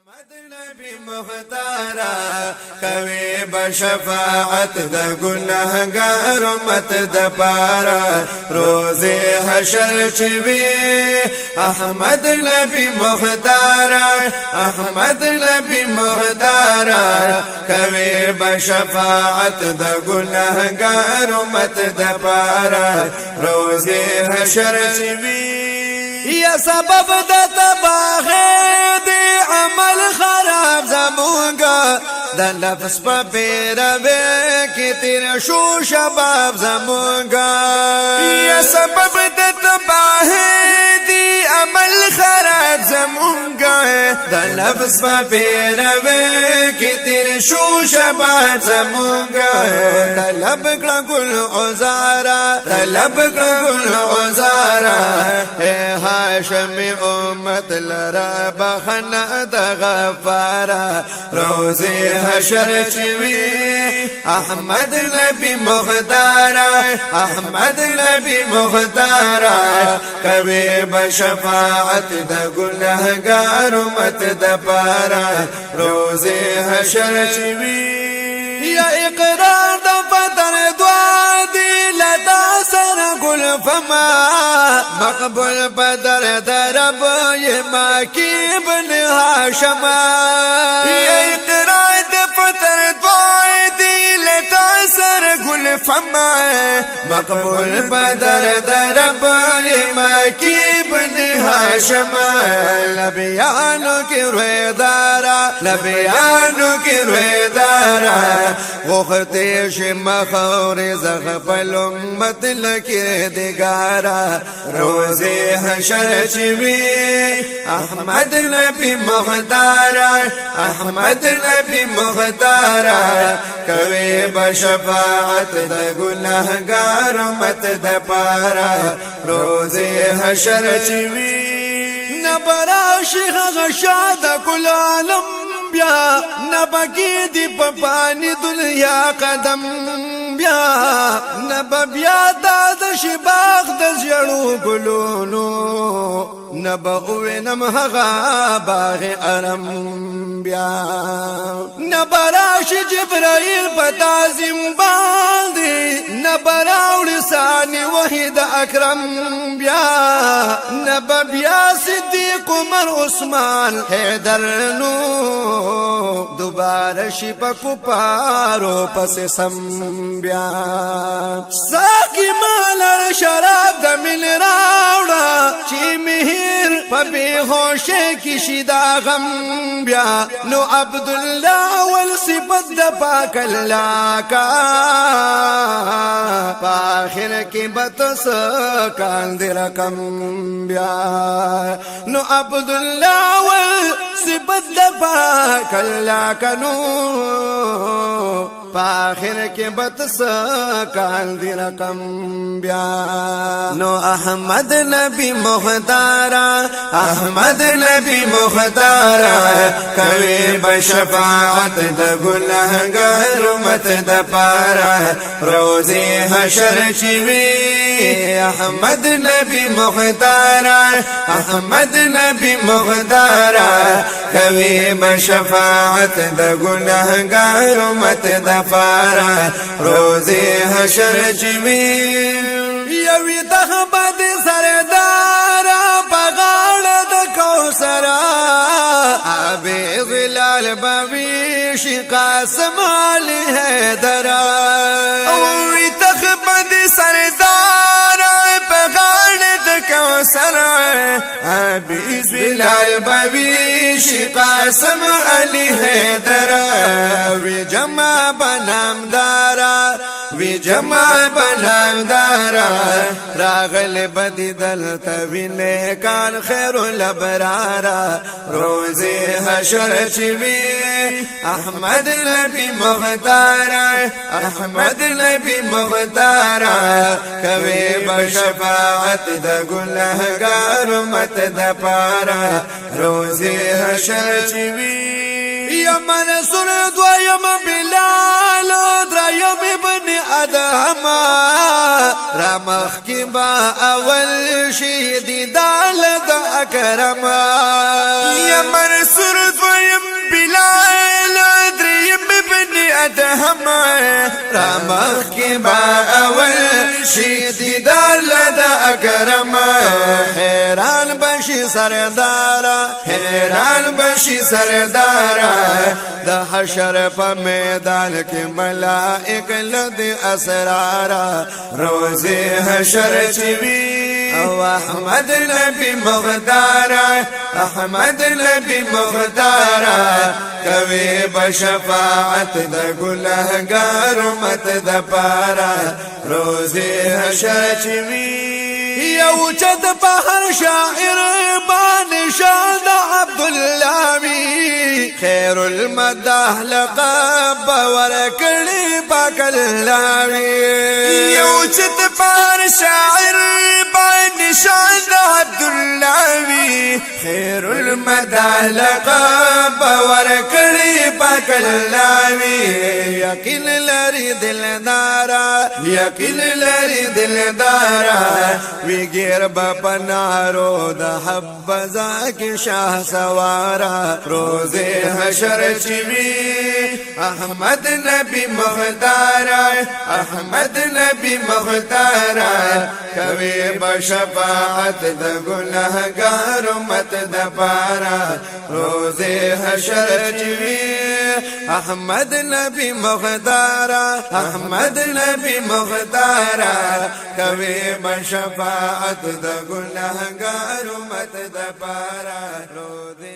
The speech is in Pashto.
احمد نبی مختارا کوي بشفاعت د ګناهګار امت د پارا روز حشر چوي احمد نبی مختارا احمد نبی مختارا کوي بشفاعت د ګناهګار امت د پارا روز حشر چوي یا سبب د تباہ عمل خراب زمونگا د نفس پا پیروے کی تیر شو شباب زمونگا یا سبب د تباہ دی عمل خراب زمونگا د نفس پا پیروے کی تیر شو شباب زمونگا طلب کلا گل عزارا طلب کلا گل عزارا اے ہاشم امت لرا بخنا د غفارا روزی حشر چوي احمد نبی مختارا احمد نبی مختارا کوي بشفاعت د ګناهګار امت د پارا روزی حشر چوي یا اقرار د فتر دعا دی لدا سر گل فما مقبول بدر درب یما کی بن هاشما یا اقرار د فتر دعا دی لدا سر گل فما مقبول بدر درب یما کی بن هاشما لبیانو کی رویدارا لبیانو کی رویدارا وختی شمخور زغفل امت لکی دگارا روزی حشر چوی احمد نبی مختارا احمد نبی مختارا کوي بشفاعت د ګناهګار امت د پارا روزی حشر چوی نبرا شیخ غشاد کل عالم بیا نبکی دی پپانی دنیا قدم بیا نبیا داد شباخ د زړو ګلونو نبوینم هغه باغ ارم بیا نبراش جبرائیل پتازم باندې نبراول ثانی وحید اکرم بیا نبیا صدیق عمر عثمان حیدر نو دوباره شي پکو پارو پس سم بیا ساقی مال شراب د مل راوړه چې مهر په بے هوشه کې شیدا غم بیا نو عبد الله ول صفت د پاک الله کا اخر کې بتس کاند رقم بیا نو عبد الله ول صفت د پاک الله کنو پاخر کې بتس کال دی رقم بیا نو احمد نبی مختارا احمد نبی مختارا کوي بشفاعت د ګناهګار امت د پارا روزي حشر چوي احمد نبی مختارا احمد نبی مختارا کوي بشفاعت د ګناهګار امت د پارا روزی حشر چوی یوی تخبت سردارا پغاڑ د کوسرا آبی ظلال باویش قاسم علی حیدرا اوی تخبت سردارا پغاڑ د کوسرا آبی ظلال باویش قاسم علی حیدرا وی جمع بنام دارا وی جمع بنام دارا راغل بدی دلتا وی نیکان خیر الابرارا روزی حشر چوی احمد نبی مختارا احمد نبی مختارا کوي بشفاعت د ګناهګار امت د پارا روزی حشر چوی یمن سر دویم بلال دریم ابن ادهم رمخ کی با اول شهید دال د اکرم یمن منصور دویم بلال دریم ابن ادهم رامخ کی با اول شي دیدار لدا اکرم حیران بشي سردارا حیران بشي سردارا د حشر په میدان کې ملائک لدی اسرارا روزي حشر چوي او احمد نبی مغدارا احمد نبی مغدارا کوي بشفاعت د ګلهګار مت د پارا روزي حشر چوي یو چد بهر شاعر بان شاد عبد الله وی خیر المدح لقب ورکړي پاک الله وی یو چد بهر شاعر بان شاد عبد الله وی خیر المدح لقب ورکړي پاک الله وی یقین لري دلدارا یقین لري دلدارا ویګر با نارو د حبذا کی شاه سوارا روزه حشر چوي احمد نبی مغدارا احمد نبی مغدارا کوي بشفاعت د ګناهګار مت د پارا روزه حشر چوي احمد نبی مغدارا احمد نبی مغدارا کوي بشفاعت د ګناهګار مت د پارا روزه